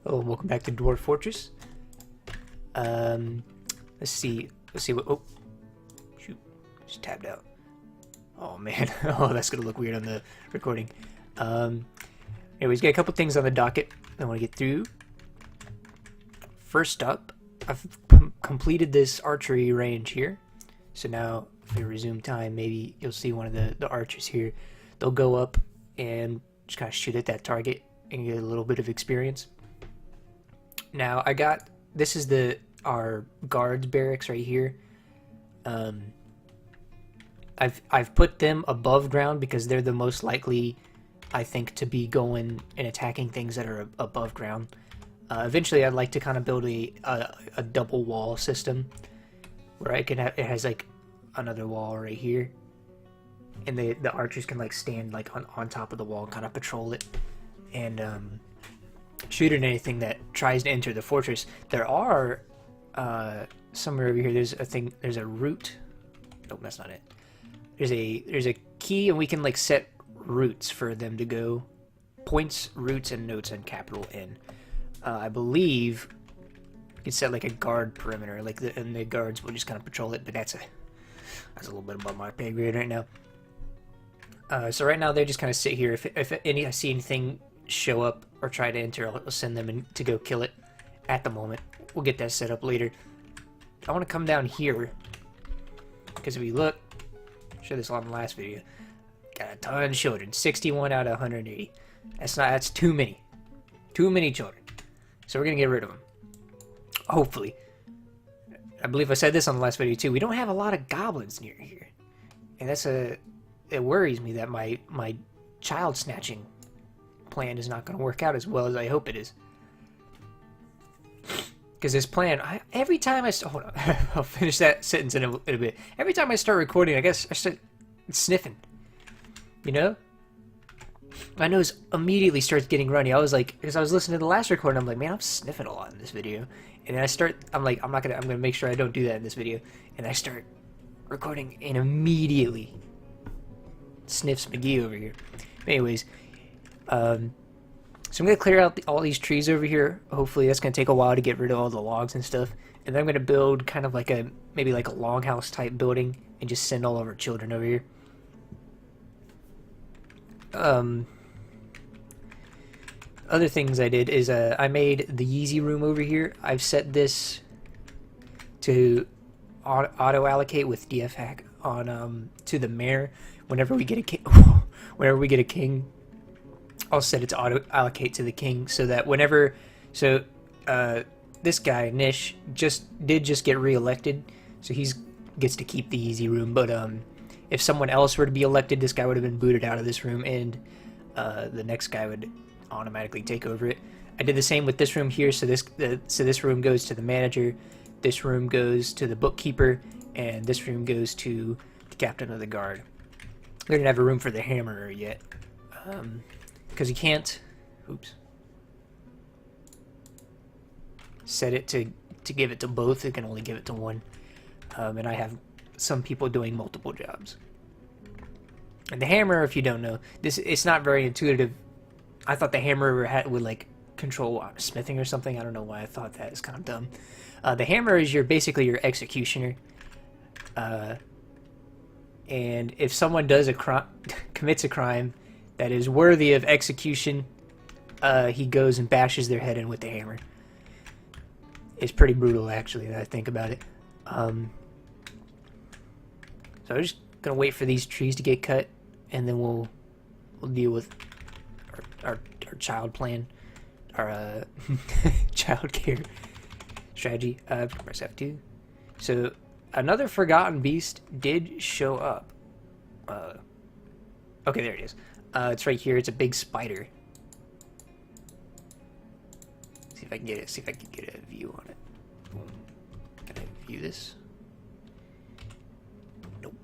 Oh, and welcome back to Dwarf Fortress. Let's see what. Oh, shoot, just tabbed out. Oh man, oh that's gonna look weird on the recording. Anyways, got a couple things on the docket I want to get through. First up, I've completed this archery range here. So now, if we resume time, maybe you'll see one of the archers here. They'll go up and just kind of shoot at that target and get a little bit of experience. Now this is our guards barracks right here. I've put them above ground because they're the most likely, I think, to be going and attacking things that are above ground. Eventually, I'd like to kind of build a double wall system where it has like another wall right here, and the archers can like stand like on top of the wall and kind of patrol it and shoot at anything that tries to enter the fortress. There are somewhere over here. There's a route. Nope, that's not it. There's a key, and we can like set routes for them to go. Points, routes, and notes, and capital N. I believe you can set like a guard perimeter, and the guards will just kind of patrol it. But that's a little bit above my pay grade right now. So right now they just kind of sit here. If I see anything show up or try to enter, I'll send them in to go kill it. At the moment, we'll get that set up later. I want to come down here because if you look, I showed this on the last video. Got a ton of children, 61 out of 180. That's too many children. So we're gonna get rid of them. Hopefully. I believe I said this on the last video too. We don't have a lot of goblins near here, and it worries me that my child snatching plan is not going to work out as well as I hope it is. Because this plan, every time hold on, I'll finish that sentence in a bit. Every time I start recording, I guess I start sniffing. You know? My nose immediately starts getting runny. I was like, because I was listening to the last recording, I'm like, man, I'm sniffing a lot in this video. And then I'm like, I'm gonna make sure I don't do that in this video. And I start recording, and immediately sniffs McGee over here. Anyways, so I'm gonna clear out all these trees over here. Hopefully that's gonna take a while to get rid of all the logs and stuff. And then I'm gonna build kind of like maybe like a longhouse type building and just send all of our children over here. Other things I did is I made the Yeezy room over here. I've set this to auto allocate with DF hack on to the mayor. Whenever we get a king, I'll set it to auto allocate to the king so that this guy Nish just get re-elected, so he gets to keep the Yeezy room. But if someone else were to be elected, this guy would have been booted out of this room, and the next guy would automatically take over it. I did the same with this room here. So this room goes to the manager, this room goes to the bookkeeper, and this room goes to the captain of the guard. We didn't have a room for the hammerer yet, because you can't. Oops. Set it to give it to both. It can only give it to one, and I have some people doing multiple jobs. And the hammerer, if you don't know, it's not very intuitive. I thought the hammerer would like control smithing or something. I don't know why I thought that. It's kind of dumb. The hammerer is basically your executioner. And if someone commits a crime that is worthy of execution, he goes and bashes their head in with the hammer. It's pretty brutal, actually, that I think about it. So I'm just gonna wait for these trees to get cut, and then we'll deal with our child plan, our child care strategy. Press F2. So another forgotten beast did show up. Okay, there it is. It's right here. It's a big spider. See if I can get it. See if I can get a view on it. Can I view this? Nope.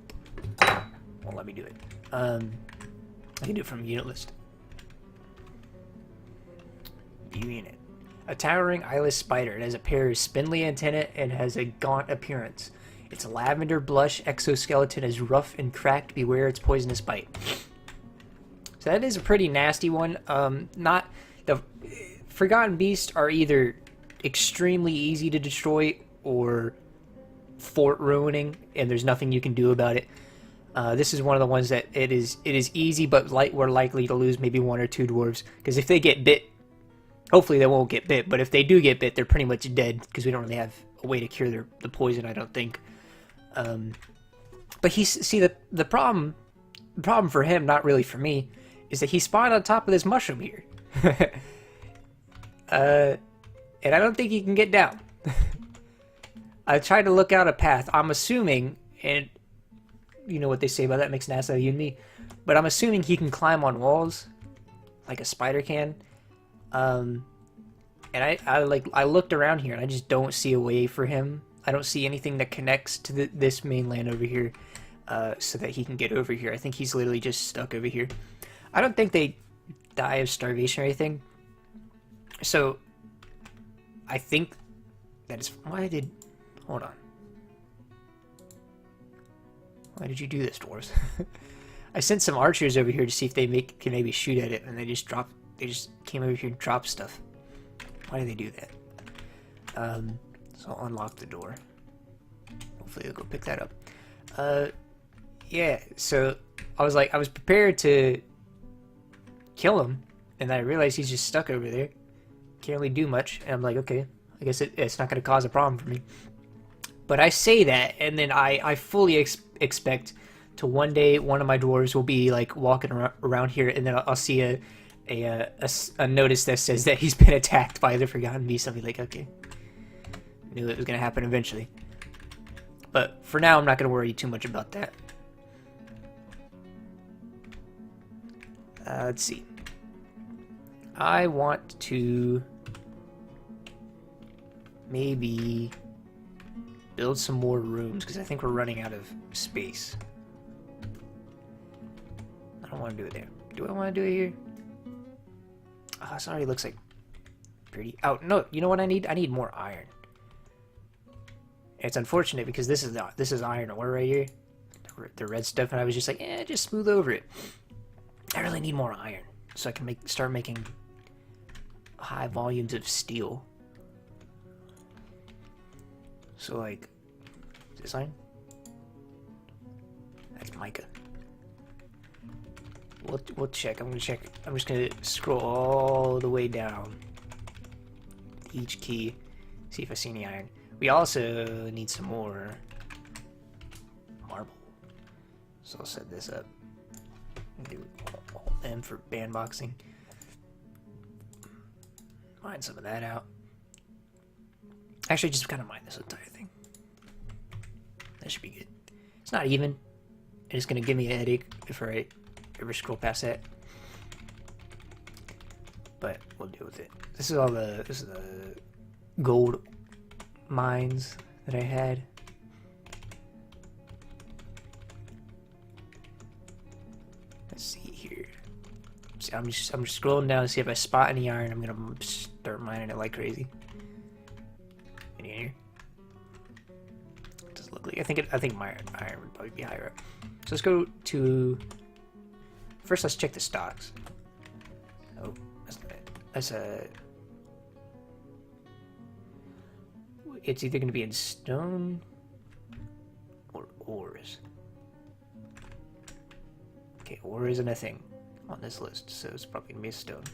Won't let me do it. I can do it from unit list. View unit. A towering eyeless spider. It has a pair of spindly antennae and has a gaunt appearance. Its lavender blush exoskeleton is rough and cracked. Beware its poisonous bite. So that is a pretty nasty one. Not the Forgotten Beasts are either extremely easy to destroy or fort ruining, and there's nothing you can do about it. This is one of the ones that it is easy, but we're likely to lose maybe 1 or 2 dwarves, because if they get bit, hopefully they won't get bit, but if they do get bit, they're pretty much dead, because we don't really have a way to cure the poison, I don't think. But the problem for him, not really for me, is that he spawned on top of this mushroom here. And I don't think he can get down. I tried to look out a path. I'm assuming, and you know what they say about that, makes an ass out of you and me, but I'm assuming he can climb on walls like a spider can. And I looked around here and I just don't see a way for him. I don't see anything that connects to this mainland over here, so that he can get over here. I think he's literally just stuck over here. I don't think they die of starvation or anything. So I think that is hold on. Why did you do this, dwarves? I sent some archers over here to see if they can maybe shoot at it, and they just came over here and dropped stuff. Why do they do that? So I'll unlock the door. Hopefully they'll go pick that up. Yeah, so I was prepared to kill him, and then I realized he's just stuck over there. Can't really do much, and I'm like, okay, I guess it's not going to cause a problem for me. But I say that, and then I fully expect to one day one of my dwarves will be like walking around here, and then I'll see a notice that says that he's been attacked by the Forgotten Beast. I'll be like, okay, knew it was going to happen eventually. But for now, I'm not going to worry too much about that. Let's see. I want to maybe build some more rooms, because I think we're running out of space. I don't want to do it there. Do I want to do it here? Oh, this already looks like pretty... Oh, no, you know what I need? I need more iron. It's unfortunate because this is iron ore right here. The red stuff, and I was just like, just smooth over it. I really need more iron so I can start making high volumes of steel. So, like, is this iron? That's mica. We'll check. I'm gonna check. I'm just gonna scroll all the way down each key, see if I see any iron. We also need some more marble. So I'll set this up. Do M for bandboxing. Mine some of that out. Actually, just kind of mine this entire thing. That should be good. It's not even. It's gonna give me a headache if I ever scroll past that. But we'll deal with it. This is the gold mines that I had. Let's see here. See, I'm just scrolling down to see if I spot any iron. I'm gonna start mining it like crazy. Any in here? It doesn't look like. I think my iron would probably be higher up. So let's go to. First, let's check the stocks. Oh, that's not it. That's a. It's either going to be in stone or ores. Okay, ore isn't a thing on this list, so it's probably going to be a stone.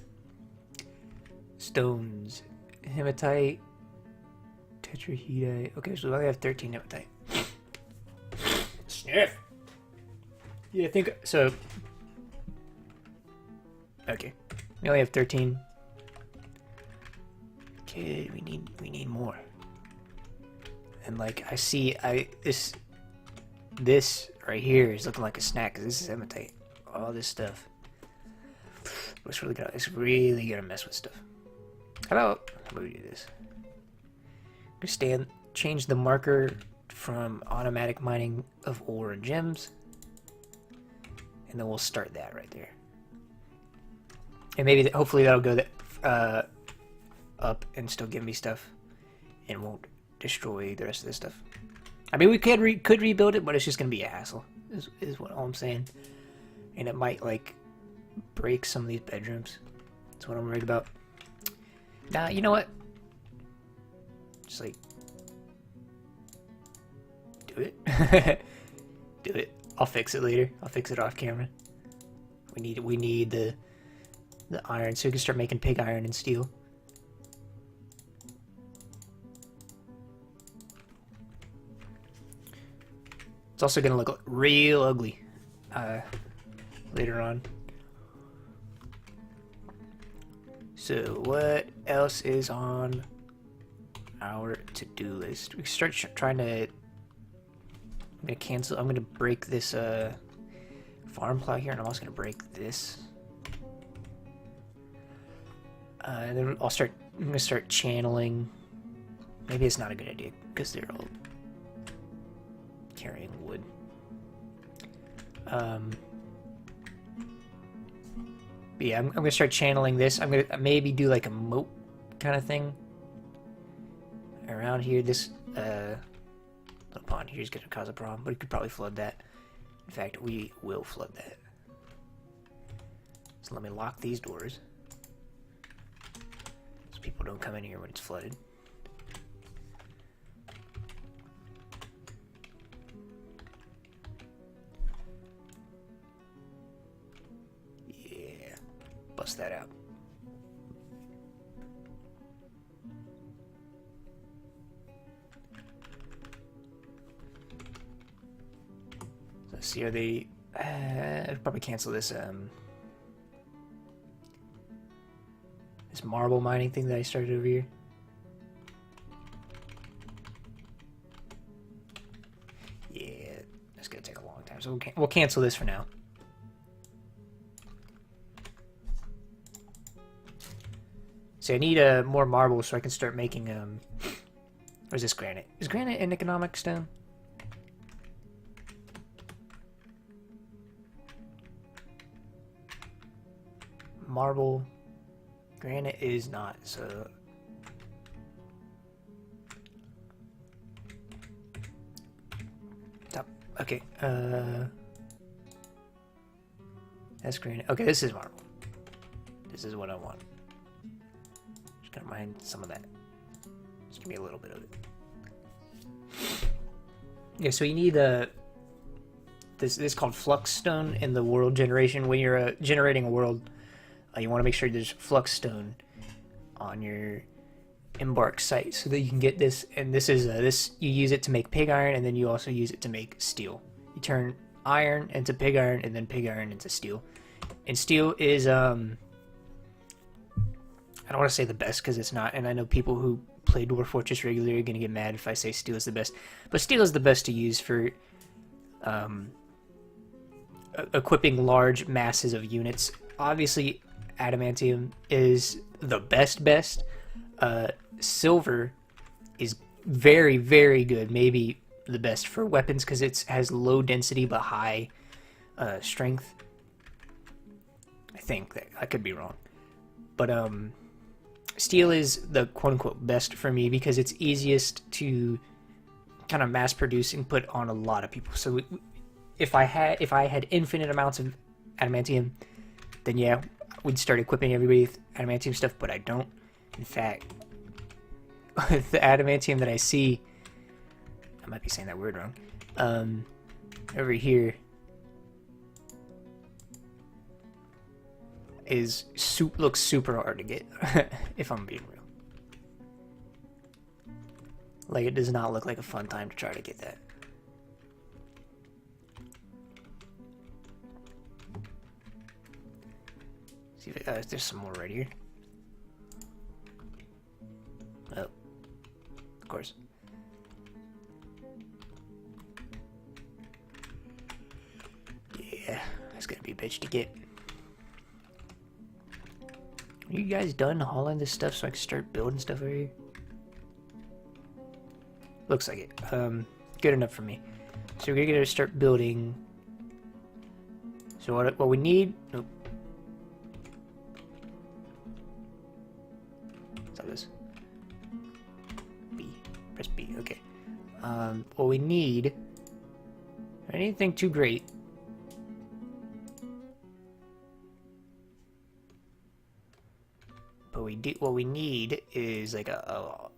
Stones. Hematite. Tetrahedrite. Okay, so we only have 13 hematite. Sniff! Yeah, I think so. Okay. We only have 13. Okay, we need more. And like I see this right here is looking like a snack, because this is hematite. All this stuff. It's really gonna mess with stuff. How about we do this? Change the marker from automatic mining of ore and gems. And then we'll start that right there. And maybe hopefully that'll go up and still give me stuff and won't destroy the rest of this stuff. I mean, we could rebuild it, but it's just gonna be a hassle. Is what all I'm saying. And it might like break some of these bedrooms. That's what I'm worried about. Nah, you know what? Just like do it. Do it. I'll fix it later. I'll fix it off camera. We need the iron so we can start making pig iron and steel. It's also gonna look real ugly later on. So what else is on our to-do list? We can start trying to. I'm gonna cancel. I'm gonna break this farm plow here, and I'm also gonna break this. And then I'm gonna start channeling. Maybe it's not a good idea because they're all carrying wood. But yeah, I'm gonna start channeling this. I'm gonna maybe do like a moat kind of thing around here. This little pond here is gonna cause a problem, but we could probably flood that. In fact, we will flood that. So let me lock these doors so people don't come in here when it's flooded. Yeah, bust that out. Let's see, are they... I'll probably cancel this, this marble mining thing that I started over here. Yeah, that's gonna take a long time, so we'll cancel this for now. So I need more marble so I can start making, or is this granite? Is granite an economic stone? Marble, granite is not, so top. Okay, that's granite. Okay, this is marble. This is what I want. Just gonna mine some of that. Just give me a little bit of it. Yeah, so you need this is called flux stone in the world generation. When you're generating a world, you want to make sure there's flux stone on your embark site so that you can get this. And this is this you use it to make pig iron, and then you also use it to make steel. You turn iron into pig iron, and then pig iron into steel. And steel is I don't want to say the best because it's not. And I know people who play Dwarf Fortress regularly are gonna get mad if I say steel is the best. But steel is the best to use for equipping large masses of units. Obviously, adamantium is the best. Silver is very, very good. Maybe the best for weapons because it has low density but high strength. I think that I could be wrong, but steel is the quote-unquote best for me because it's easiest to kind of mass produce and put on a lot of people. So if I had infinite amounts of adamantium, then yeah, we'd start equipping everybody with adamantium stuff, but I don't. In fact, the adamantium that I see, I might be saying that word wrong, over here looks super hard to get, if I'm being real. Like, it does not look like a fun time to try to get that. See if there's some more right here. Oh, of course. Yeah, that's gonna be a bitch to get. Are you guys done hauling this stuff so I can start building stuff over here? Looks like it. Good enough for me. So we're gonna start building. So what we need? Nope. This B, press B. Okay. What we need, anything too great, but we what we need is like a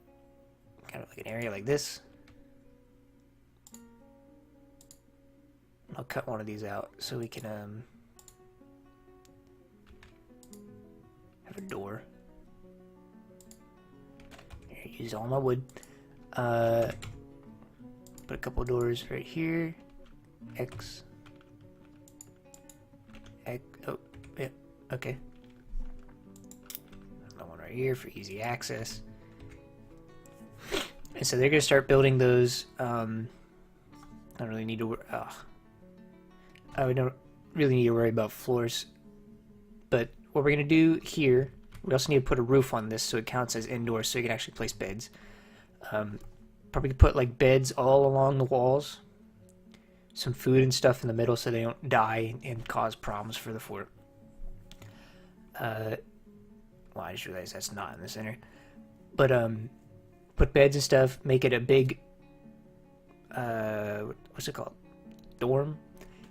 kind of like an area like this. I'll cut one of these out so we can have a door. Here, use all my wood. Put a couple doors right here. X. Oh, yeah, okay. Another one right here for easy access. And so they're gonna start building those. I don't really need to. I don't really need to worry about floors. But what we're gonna do here, we also need to put a roof on this so it counts as indoors, so you can actually place beds. Probably put like beds all along the walls. Some food and stuff in the middle so they don't die and cause problems for the fort. Well, I just realized that's not in the center. But put beds and stuff. Make it a big. What's it called? Dorm.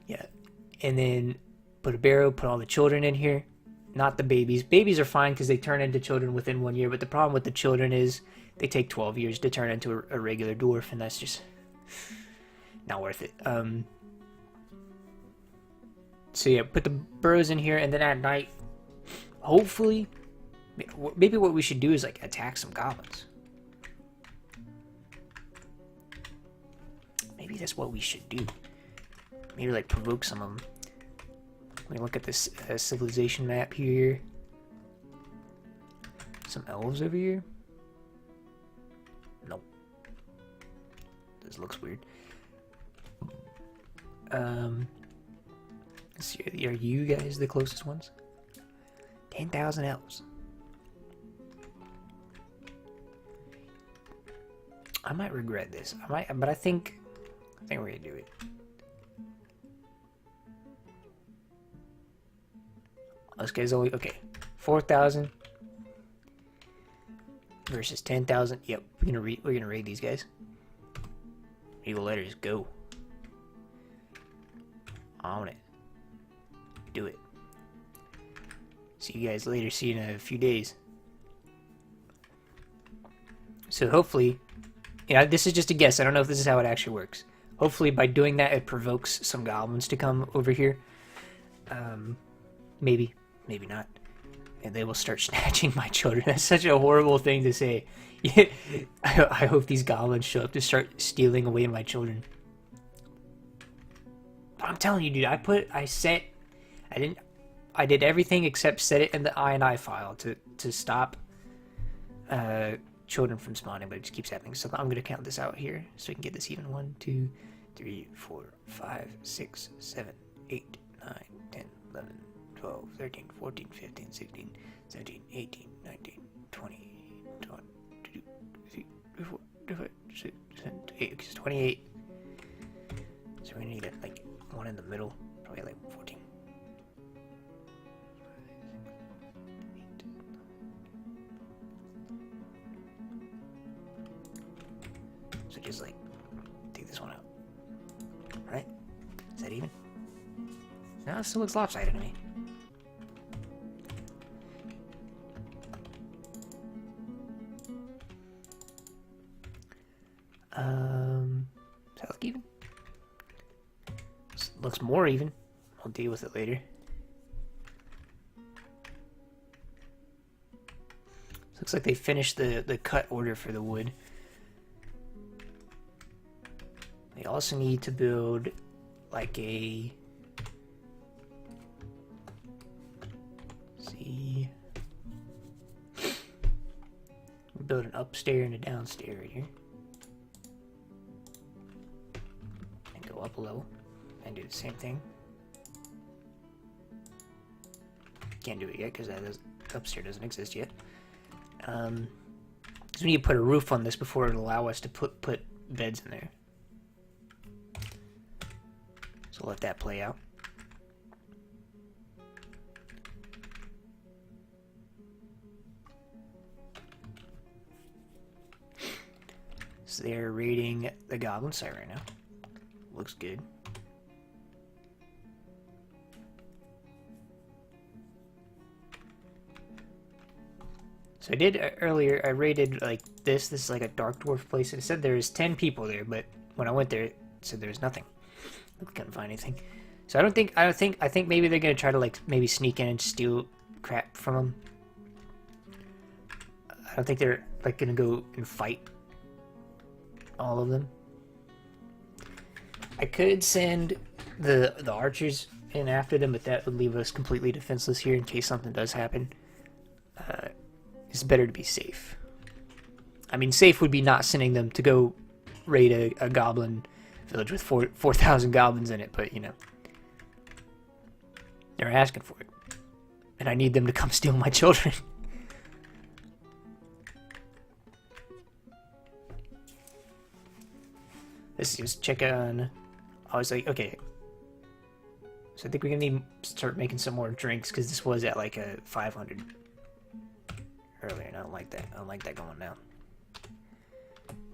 Yeah, and then put a barrow. Put all the children in here. Not the babies. Babies are fine because they turn into children within 1 year. But the problem with the children is they take 12 years to turn into a regular dwarf, and that's just not worth it. So yeah, put the burrows in here, and then at night, hopefully, maybe what we should do is like attack some goblins. Maybe that's what we should do. Maybe like provoke some of them. Let me look at this civilization map here. Some elves over here. Nope. This looks weird. Let's see, are you guys the closest ones? 10,000 elves. I might regret this. But I think we're gonna do it. This guy's only okay. 4,000 versus 10,000. Yep, we're gonna raid these guys. Eagle letters, go. On it. Do it. See you guys later. See you in a few days. So hopefully, yeah, this is just a guess. I don't know if this is how it actually works. Hopefully by doing that it provokes some goblins to come over here. Maybe not. And they will start snatching my children. That's such a horrible thing to say. I hope these goblins show up to start stealing away my children. I'm telling you, dude, I did everything except set it in the INI file to stop children from spawning, but it just keeps happening. So I'm gonna count this out here so we can get this even. 1, 2, 3, 4, 5, 6, 7, 8, 9, 10, 11, 12, 13, 14, 15, 16, 17, 18, 19, 20, 22, 23, 24, 25, 26, 27, 28. It's 28. So we're gonna need like one in the middle, probably like 14. So just like take this one out. Right? Is that even? No, it still looks lopsided to me. Does that look even? This looks more even. I'll deal with it later. Looks like they finished the cut order for the wood. They also need to build like a... see... build an upstairs and a downstairs right here. And go up a level and do the same thing. Can't do it yet because upstairs doesn't exist yet. So we need to put a roof on this before it'll allow us to put beds in there. So let that play out. So they're raiding the goblin site right now. Looks good. So I did earlier, I raided like this. This is like a dark dwarf place. And it said there's 10 people there, but when I went there, it said there's nothing. I couldn't find anything. So I think maybe they're gonna try to like maybe sneak in and steal crap from them. I don't think they're like gonna go and fight all of them. I could send the archers in after them, but that would leave us completely defenseless here in case something does happen. It's better to be safe. I mean, safe would be not sending them to go raid a goblin village with 4,000 goblins in it, but you know, they're asking for it, and I need them to come steal my children. Let's just check on. I was like, okay. So I think we're gonna need to start making some more drinks because this was at like a 500 earlier, and I don't like that. I don't like that going down.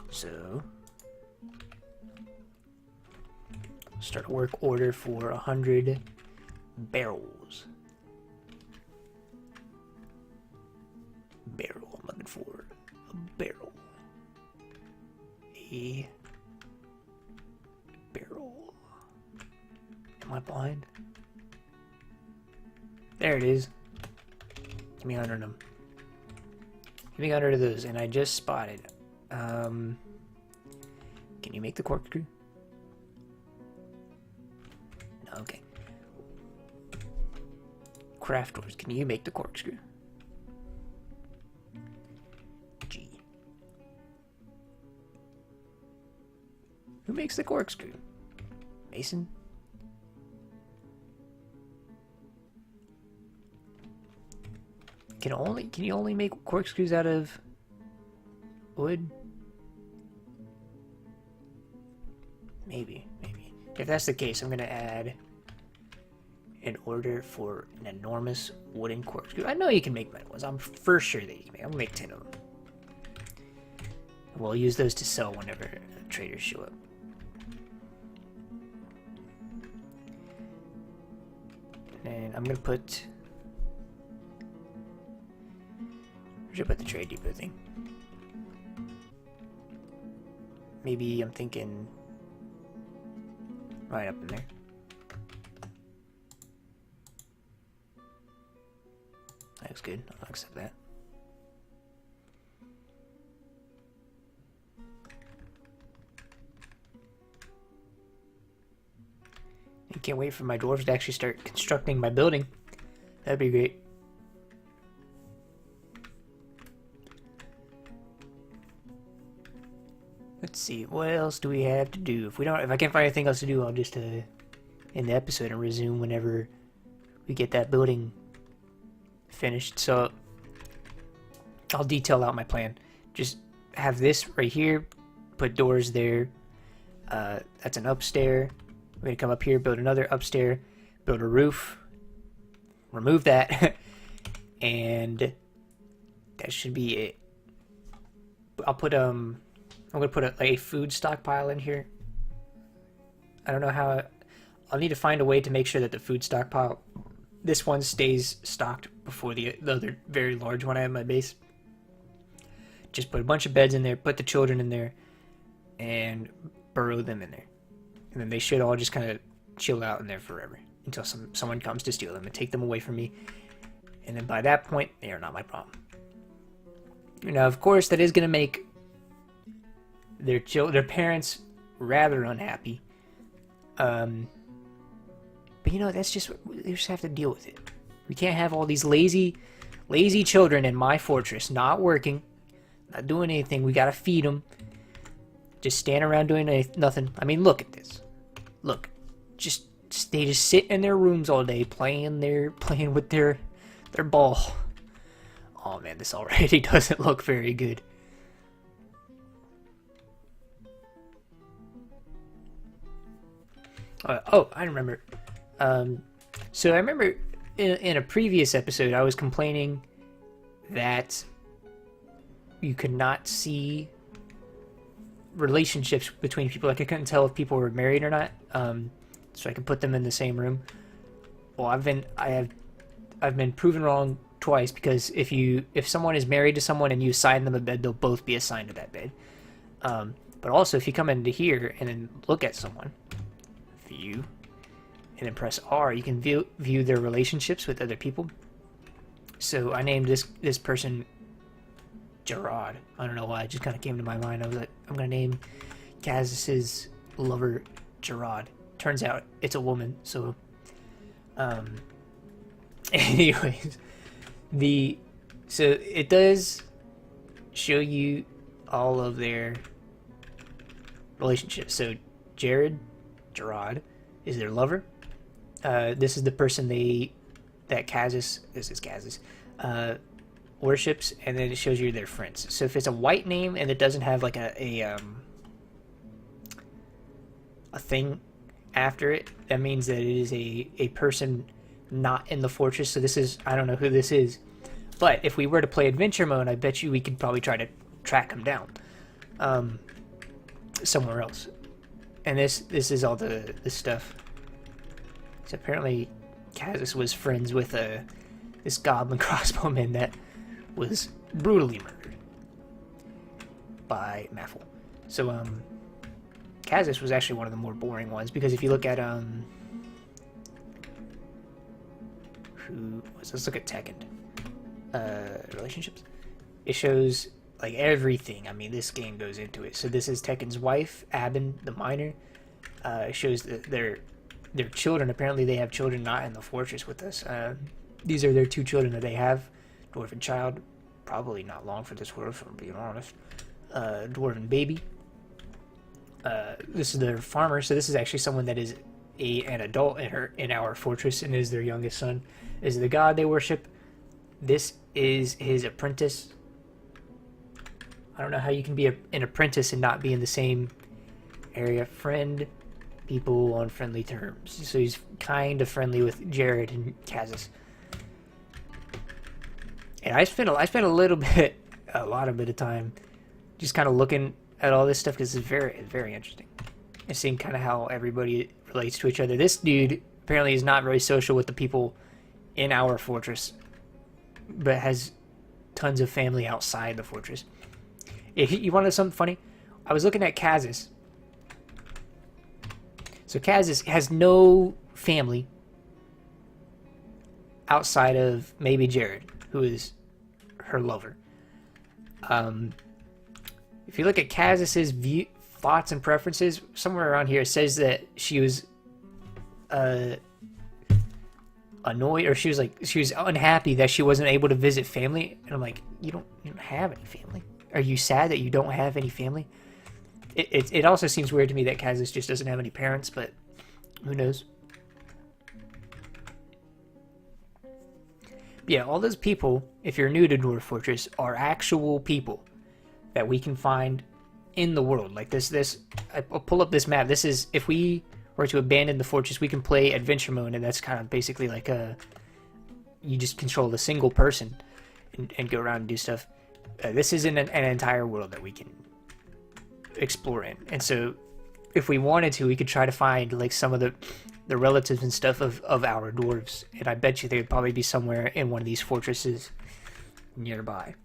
So start a work order for 100 barrels. Barrel. I'm looking for a barrel. A barrel. Am I blind? There it is. Give me 100 of them. Give me 100 of those, and I just spotted. Can you make the corkscrew? No, okay. Craft doors. Can you make the corkscrew? G. Who makes the corkscrew? Mason? Can you only make corkscrews out of wood? Maybe. If that's the case, I'm gonna add an order for an enormous wooden corkscrew. I know you can make metal ones. I'm for sure that you can make. I'm gonna make 10 of them. We'll use those to sell whenever traders show up. And I'm gonna put. Where should I put the trade depot thing? Maybe I'm thinking right up in there. That looks good. I'll accept that. I can't wait for my dwarves to actually start constructing my building. That'd be great. Let's see, what else do we have to do? If I can't find anything else to do, I'll just end the episode and resume whenever we get that building finished. So I'll detail out my plan. Just have this right here, put doors there. That's an upstairs. We're gonna come up here, build another upstairs, build a roof, remove that, and that should be it. I'll put I'm gonna put a food stockpile in here. I don't know how. I'll need to find a way to make sure that the food stockpile, this one stays stocked before the other very large one I have in my base. Just put a bunch of beds in there, put the children in there, and burrow them in there. And then they should all just kind of chill out in there forever until someone comes to steal them and take them away from me. And then by that point, they are not my problem. Now, of course, that is going to make their parents rather unhappy. But you know, that's just, we just have to deal with it. We can't have all these lazy children in my fortress not working, not doing anything. We gotta feed them. Just stand around doing nothing. I mean, look at this. Look, they just sit in their rooms all day playing with their ball. Oh man, this already doesn't look very good. Oh, I remember. So I remember in a previous episode, I was complaining that you could not see relationships between people. Like I couldn't tell if people were married or not. So I could put them in the same room. Well, I've been proven wrong twice because if someone is married to someone and you assign them a bed, they'll both be assigned to that bed. But also, if you come into here and then look at someone, view, and then press R, you can view their relationships with other people. So I named this person Gerard. I don't know why, it just kind of came to my mind. I was like, I'm gonna name Kaz's lover Gerard. Turns out it's a woman. So, anyways, so it does show you all of their relationships. So Gerard is their lover. This is the person that Kaz's worships, and then it shows you their friends. So if it's a white name and it doesn't have like a thing after it, that means that it is a person not in the fortress. So this is, I don't know who this is, but if we were to play adventure mode, I bet you we could probably try to track him down somewhere else. And this is all the stuff. So apparently Kazis was friends with this goblin crossbowman that was brutally murdered by Maffle. So Kazis was actually one of the more boring ones, because if you look at let's look at Tekken relationships. It shows like everything. I mean, this game goes into it. So this is Tekken's wife, Abin the miner. It shows that their children. Apparently they have children not in the fortress with us. These are their 2 children that they have. Dwarven child, probably not long for this world, if I'm being honest. Dwarven baby. This is their farmer. So this is actually someone that is an adult in our fortress and is their youngest son. This is the god they worship. This is his apprentice. I don't know how you can be an apprentice and not be in the same area. Friend, people on friendly terms. So he's kind of friendly with Jared and Kazis. And I spent a lot of time just kind of looking at all this stuff, because it's very, very interesting. And seeing kind of how everybody relates to each other. This dude apparently is not very social with the people in our fortress, but has tons of family outside the fortress. If you want to know something funny, I was looking at Kazis. So Kazis has no family outside of maybe Jared, who is her lover. If you look at Kazis's thoughts and preferences, somewhere around here it says that she was annoyed, or she was unhappy that she wasn't able to visit family. And I'm like, you don't have any family. Are you sad that you don't have any family? It also seems weird to me that Kazis just doesn't have any parents, but who knows? Yeah, all those people, if you're new to Dwarf Fortress, are actual people that we can find in the world. Like this, I'll pull up this map. This is, if we were to abandon the fortress, we can play adventure mode, and that's kind of basically like you just control a single person and go around and do stuff. This isn't an entire world that we can explore in. And so if we wanted to, we could try to find like some of the relatives and stuff of our dwarves, and I bet you they would probably be somewhere in one of these fortresses nearby.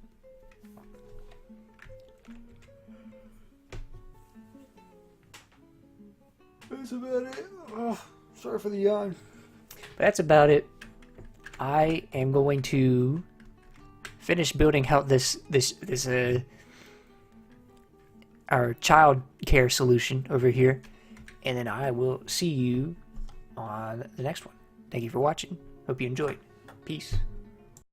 That's about it. Oh, sorry for the yawn. But that's about it. I am going to finish building out this our child care solution over here, and then I will see you on the next one. Thank you for watching. Hope you enjoyed. Peace.